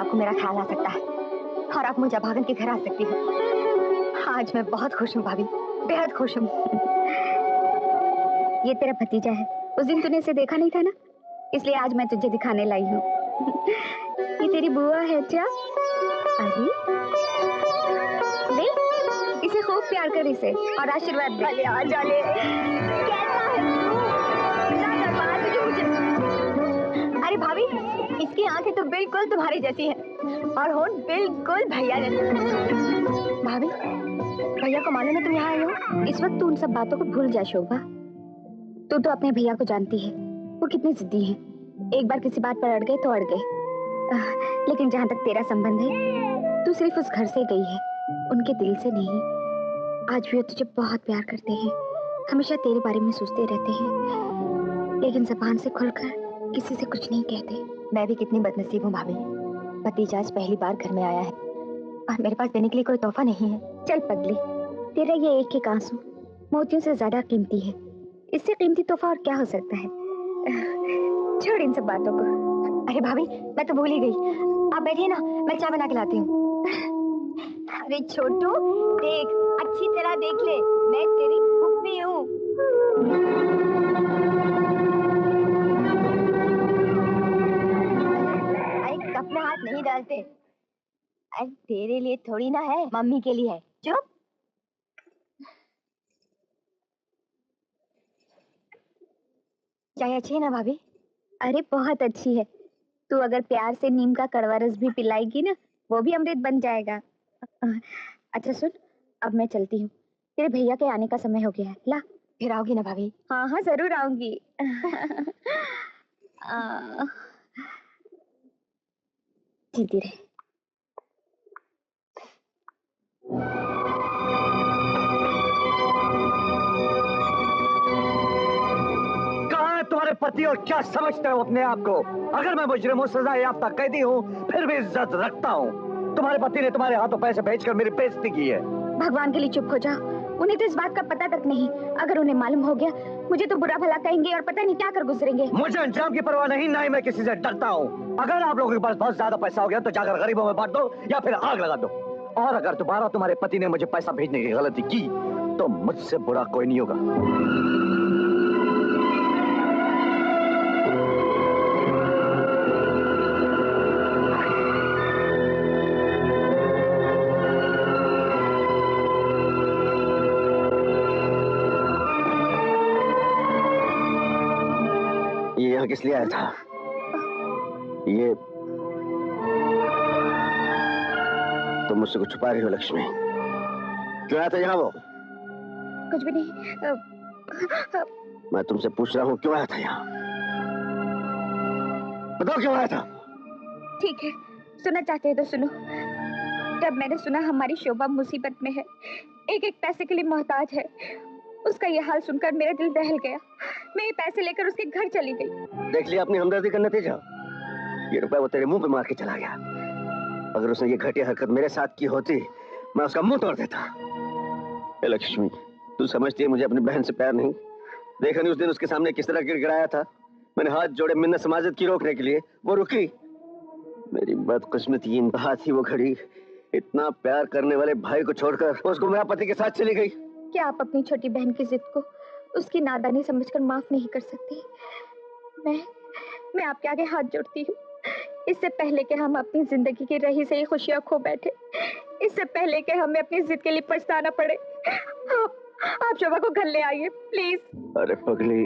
आपको मेरा ख्याल आ सकता है और आप मुझे भागन के घर आ सकती हो। आज मैं बहुत खुश हूँ भाभी, बेहद खुश हूँ। ये तेरा भतीजा है, उस दिन तूने इसे देखा नहीं था ना, इसलिए आज मैं तुझे दिखाने लाई हूँ। ये तेरी बुआ है क्या? अरे ले, इसे खूब प्यार कर इसे और आशीर्वाद दे। अरे आ जाले, कैसा है तू? इतना दरबार तुझे मुझे। अरे भाभी, इसकी आंखें तो बिल्कुल तुम्हारी जैसी हैं और होंठ बिल्कुल भैया जैसे। भाभी, भैया को मालूम है तुम यहाँ आई हो? इस वक्त तू उन सब बातों को भूल जा शोभा। तू तो अपने भैया को जानती है, वो कितने जिद्दी हैं। एक बार किसी बात पर अड़ गए तो अड़ गए। लेकिन जहाँ तक तेरा संबंध है, तू सिर्फ उस घर से गई है, उनके दिल से नहीं। आज भी वो तुझे बहुत प्यार करते हैं, हमेशा तेरे बारे में सोचते रहते हैं, लेकिन जुबान से खुलकर किसी से कुछ नहीं कहते। मैं भी कितनी बदनसीब हूँ भाभी, भतीजा आज पहली बार घर में आया है और मेरे पास देने के लिए कोई तोहफा नहीं है। चल पगली, तेरा ये एक एक आंसू मोतियों से ज्यादा कीमती है। इससे कीमती तोहफा और क्या हो सकता है? छोड़ इन सब बातों को। अरे भाभी, मैं तो भूल ही गई। आप बैठिए ना, मैं चाय बना के लाती हूँ। अरे छोटू, देख, अच्छी तरह देख ले, मैं तेरी फूफी हूँ। अरे कप में हाथ नहीं डालते। अरे तेरे लिए थोड़ी ना है, मम्मी के लिए है। चुप। चाय अच्छी है ना भाभी? अरे बहुत अच्छी है। तू अगर प्यार से नीम का कड़वा रस भी पिलाएगी ना, वो भी अमृत बन जाएगा। अच्छा सुन, अब मैं चलती हूँ, तेरे भैया के आने का समय हो गया है। ला, फिर आओगी ना भाभी? हाँ हाँ जरूर आऊंगी। जीती रहे। तुम्हारे पति और क्या समझते हो अपने आप को? अगर मैं मुजरिम हूँ, सजा याफ्ता कैदी हूँ, फिर भी इज्जत रखता हूँ। तुम्हारे पति ने तुम्हारे हाथों पैसे भेजकर मेरी बेइज्जती की है। भगवान के लिए चुप हो जाओ, उन्हें तो इस बात का पता तक नहीं। अगर उन्हें मालूम हो गया, मुझे तो बुरा भला कहेंगे और पता नहीं क्या कर गुजरेंगे। मुझे अंजाम की परवाह नहीं, ना ही मैं किसी से डरता हूँ। अगर आप लोगों के पास बहुत ज्यादा पैसा हो गया तो जाकर गरीबों में बांट दो या फिर आग लगा दो। और अगर दोबारा तुम्हारे पति ने मुझे पैसा भेजने की गलती की तो मुझसे बुरा कोई नहीं होगा। ये यहाँ किस लिए आया था? ये तुम मुझसे कुछ छुपा रही हो लक्ष्मी? क्यों आया था यहाँ वो? कुछ भी नहीं। मैं तुमसे पूछ रहा हूँ, क्यों आया था यहाँ? बताओ क्यों आया था? ठीक है, सुनना चाहते हैं तो सुनो। जब मैंने सुना हमारी शोभा मुसीबत में है, एक एक पैसे के लिए मोहताज है, उसका ये हाल सुनकर मेरा दिल दहल गया। मैं ये पैसे लेकर उसके घर चली गई। देख लिया अपनी हमदर्दी का नतीजा। ये रुपया वो तेरे मुंह पे मार के चला गया। अगर उसने ये घटिया हरकत मेरे साथ की होती, मैं उसका मुंह तोड़ देता। लक्ष्मी, तू समझती है मुझे अपनी बहन से प्यार नहीं? देखा नहीं उस दिन उसके सामने किस तरह गिड़गिड़ाया था? मैंने हाथ जोड़े मिन्नत समाजत की रोकने के लिए, वो रुकी। मेरी बदकिस्मती इंतहा थी वो घड़ी। इतना प्यार करने वाले भाई को छोड़कर उसको मेरा पति के साथ चली गई। क्या आप अपनी छोटी बहन की जिद को उसकी नादानी समझकर माफ नहीं कर सकती? मैं आपके आगे हाथ जोड़ती हूँ। इससे पहले कि हम अपनी जिंदगी की रही सही खुशियां खो बैठे, इससे पहले कि हमें अपनी जिद के लिए पछताना पड़े, आप शोभा को घर ले आइए प्लीज। अरे पगली,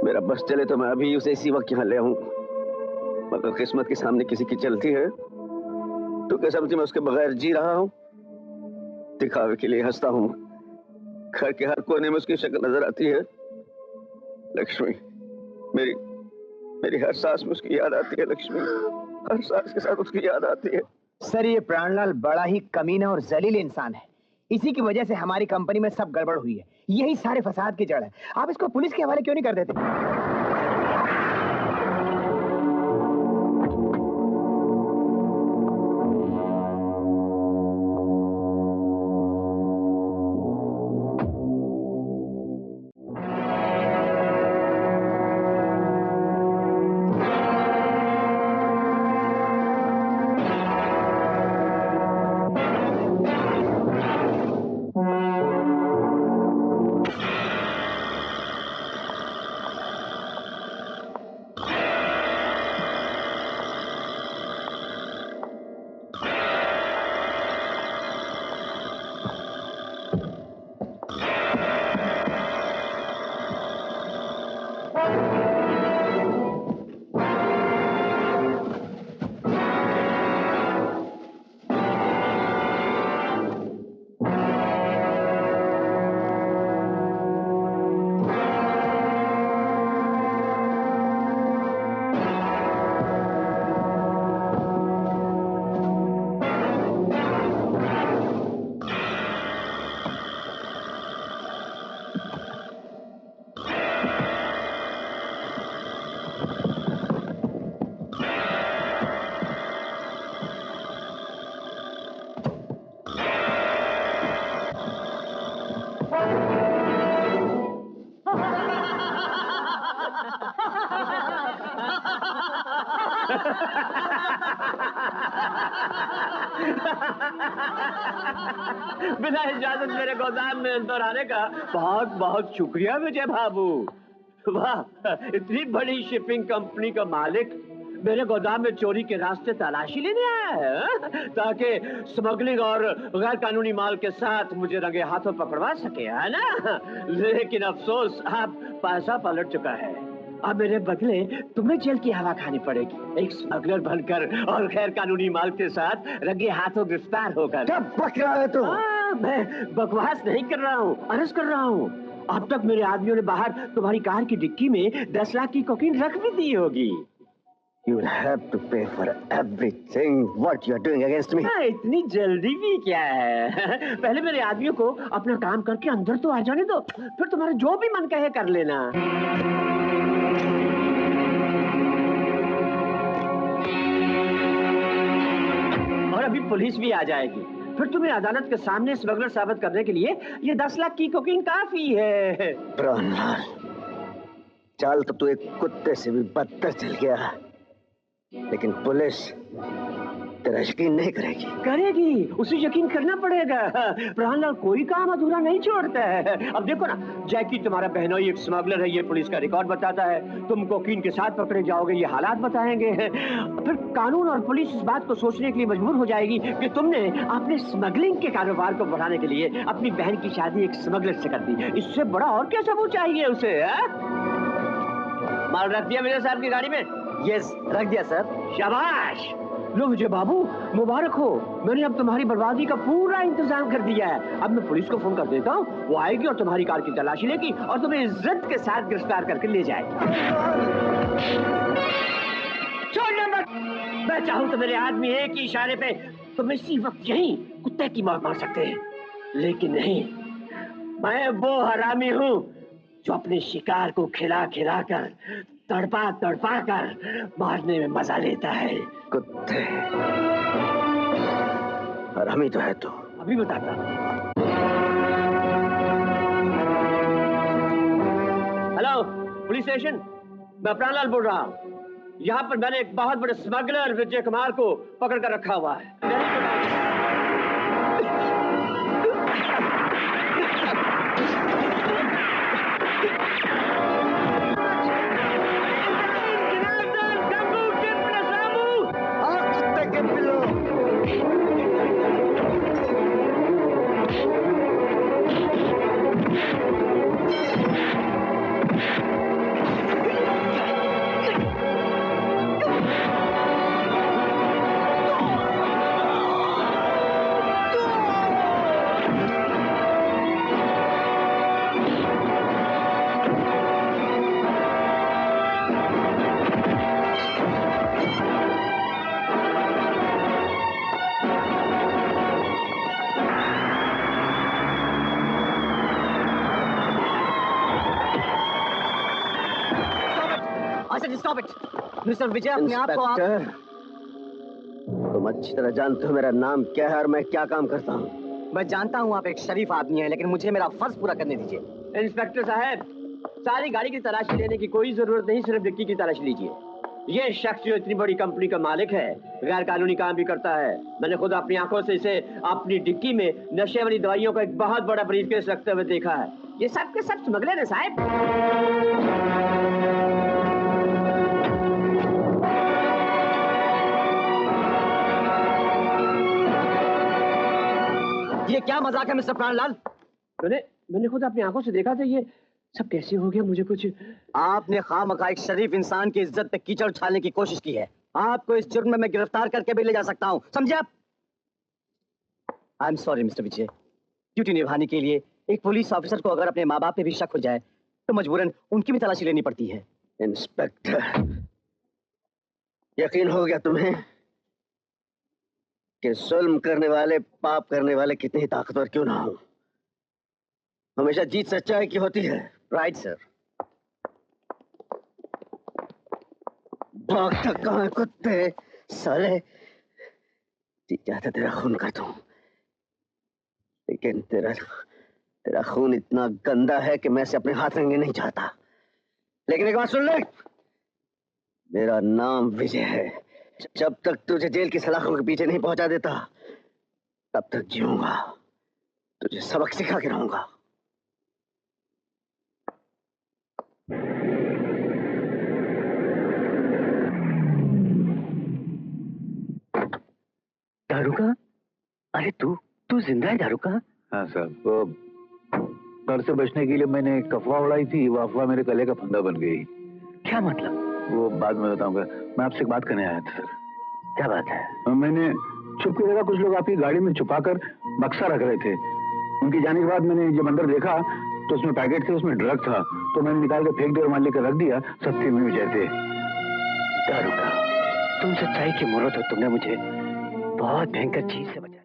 मेरा बस चले तो मैं अभी उसे इसी वक्त यहाँ ले आऊं, मगर किस्मत के सामने किसी की चलती है तो क्या समझती मैं उसके बगैर जी रहा हूँ? दिखावे के लिए हंसता हूँ, घर के हर कोने में उसकी शक्ल नजर आती है। लक्ष्मी, मेरी हर सांस में उसकी याद आती है। लक्ष्मी, हर सांस के साथ उसकी याद आती है। सर, ये प्राणलाल बड़ा ही कमीना और जलील इंसान है। इसी की वजह से हमारी कंपनी में सब गड़बड़ हुई है। यही सारे फसाद की जड़ है। आप इसको पुलिस के हवाले क्यों नहीं कर देते? बिना इजाजत मेरे गोदाम में अंदर आने का बहुत बहुत शुक्रिया विजय बाबू। वाह, इतनी बड़ी शिपिंग कंपनी का मालिक मेरे गोदाम में चोरी के रास्ते तलाशी लेने आया है, ताकि स्मगलिंग और गैर कानूनी माल के साथ मुझे रंगे हाथों पकड़वा सके, है ना? लेकिन अफसोस, अब पैसा पलट चुका है। अब मेरे बदले तुम्हें जेल की हवा खानी पड़ेगी, एक स्मगलर बनकर और गैर कानूनी माल के साथ रंगे हाथों गिरफ्तार होकर। क्या बक रहा है तू? मैं बकवास नहीं कर रहा हूँ, अरेस्ट कर रहा हूँ। अब तक मेरे आदमियों ने बाहर तुम्हारी कार की डिक्की में 10 लाख की कोकीन रख भी दी होगी। You will have to pay for everything what you are doing against me. इतनी जल्दी भी क्या है? पहले मेरे आदमियों को अपना काम करके अंदर तो आ जाने दो, फिर तुम्हारा जो भी मन कहे कर लेना। और अभी पुलिस भी आ जाएगी, फिर तुम्हें अदालत के सामने स्मगलर साबित करने के लिए ये 10 लाख की कोकीन काफी है। प्राणलाल, चाल तो तू एक कुत्ते से भी बदतर चल गया, लेकिन पुलिस तेरा यकीन नहीं करेगी। करेगी, उसे यकीन करना पड़ेगा। प्राणलाल कोई काम अधूरा नहीं छोड़ता है। अब देखो ना, जैकी तुम्हारा बहनोई एक स्मगलर है, ये पुलिस का रिकॉर्ड बताता है। तुम कोकीन के साथ पकड़े जाओगे, ये हालात बताएंगे। फिर कानून और पुलिस इस बात को सोचने के लिए मजबूर हो जाएगी कि तुमने अपने स्मगलिंग के कारोबार को बढ़ाने के लिए अपनी बहन की शादी एक स्मगलर से कर दी। इससे बड़ा और क्या सबूत चाहिए उसे? माल रख दिया मेरे साहब की गाड़ी में? यस, रख दिया सर। शाबाश। लो विजय बाबू, मुबारक हो, मैंने अब तुम्हारी बर्बादी का पूरा इंतजाम कर दिया है। अब मैं पुलिस को फोन कर देता हूँ, वो आएगी और तुम्हारी कार की तलाशी लेगी और तुम्हें इज्जत के साथ गिरफ्तार करके ले जाएगी। छोड़ना मत, मैं चाहूँ तो मेरे आदमी एक ही इशारे पे तुम्हें इसी वक्त यहीं कुत्ते की मौत मार सकते हैं, लेकिन नहीं, मैं वो हरामी हूँ जो अपने शिकार को खिला खिला कर, तड़पा तड़पा कर मारने में मजा लेता है। कुत्ते, हरामी तो है तू। अभी बताता। हेलो, पुलिस स्टेशन, मैं प्राणलाल बोल रहा हूँ। यहाँ पर मैंने एक बहुत बड़े स्मगलर विजय कुमार को पकड़ कर रखा हुआ है। मिस्टर विजय, अपने आप को आप... तुम अच्छी तरह जानते हो मेरा नाम क्या है और मैं क्या काम करता हूँ। मैं जानता हूँ आप एक शरीफ आदमी हैं, लेकिन मुझे मेरा फर्ज पूरा करने दीजिए। इंस्पेक्टर साहब, सारी गाड़ी की तलाशी लेने की कोई जरूरत नहीं, सिर्फ डिक्की की तलाशी लीजिए। ये शख्स जो इतनी बड़ी कंपनी का मालिक है, गैर कानूनी काम भी करता है। मैंने खुद अपनी आंखों से इसे अपनी डिक्की में नशे वाली दवाइयों का एक बहुत बड़ा ब्रीफकेस रखते हुए देखा है। ये सब के सब स्मगलर है साहब। ये क्या मजाक है मिस्टर प्राणलाल? मैंने खुद अपनी आंखों से देखा था। ये सब कैसे हो गया मुझे कुछ... आपने खामखा एक शरीफ इंसान की इज्जत पे कीचड़ उछालने की कोशिश की है। आपको इस जुर्म में मैं गिरफ्तार करके भी ले जा सकता हूँ, समझे आप? I am sorry mister Vijay, duty निभाने के लिए एक पुलिस ऑफिसर को अगर अपने माँ बाप पे भी शक हो जाए तो मजबूरन उनकी भी तलाशी लेनी पड़ती है। इंस्पेक्टर, यकीन हो गया तुम्हें कि जुल्म करने वाले, पाप करने वाले कितने ही ताकतवर क्यों ना हो, हमेशा जीत सच्चाई की होती है। Right sir. भागता कहाँ है कुत्ते साले? जी चाहता तेरा खून कर दूं, लेकिन तेरा खून इतना गंदा है कि मैं इसे अपने हाथ रंगने नहीं चाहता। लेकिन एक बात सुन ले, मेरा नाम विजय है। जब तक तुझे जेल की सलाखों के पीछे नहीं पहुंचा देता, तब तक जीऊंगा, तुझे सबक सिखा के रहूंगा। दारुका? अरे तू जिंदा है दारुका? हाँ साहब, वो डर से बचने के लिए मैंने एक अफवाह उड़ाई थी, वो अफवाह मेरे गले का फंदा बन गई। क्या मतलब? वो बाद में बताऊंगा। मैं आपसे एक बात करने आया था सर। क्या बात है? मैंने छुप के देखा, कुछ लोग आपकी गाड़ी में छुपाकर बक्सा रख रहे थे। उनकी जाने के बाद मैंने जब अंदर देखा तो उसमें पैकेट थे, उसमें ड्रग था, तो मैंने निकाल के फेंक दिया और मान लेकर रख दिया। सत्य में जयते। दारुका, तुम सच्चाई की मूर्त हो, तुमने मुझे बहुत भयंकर चीज से बचाया।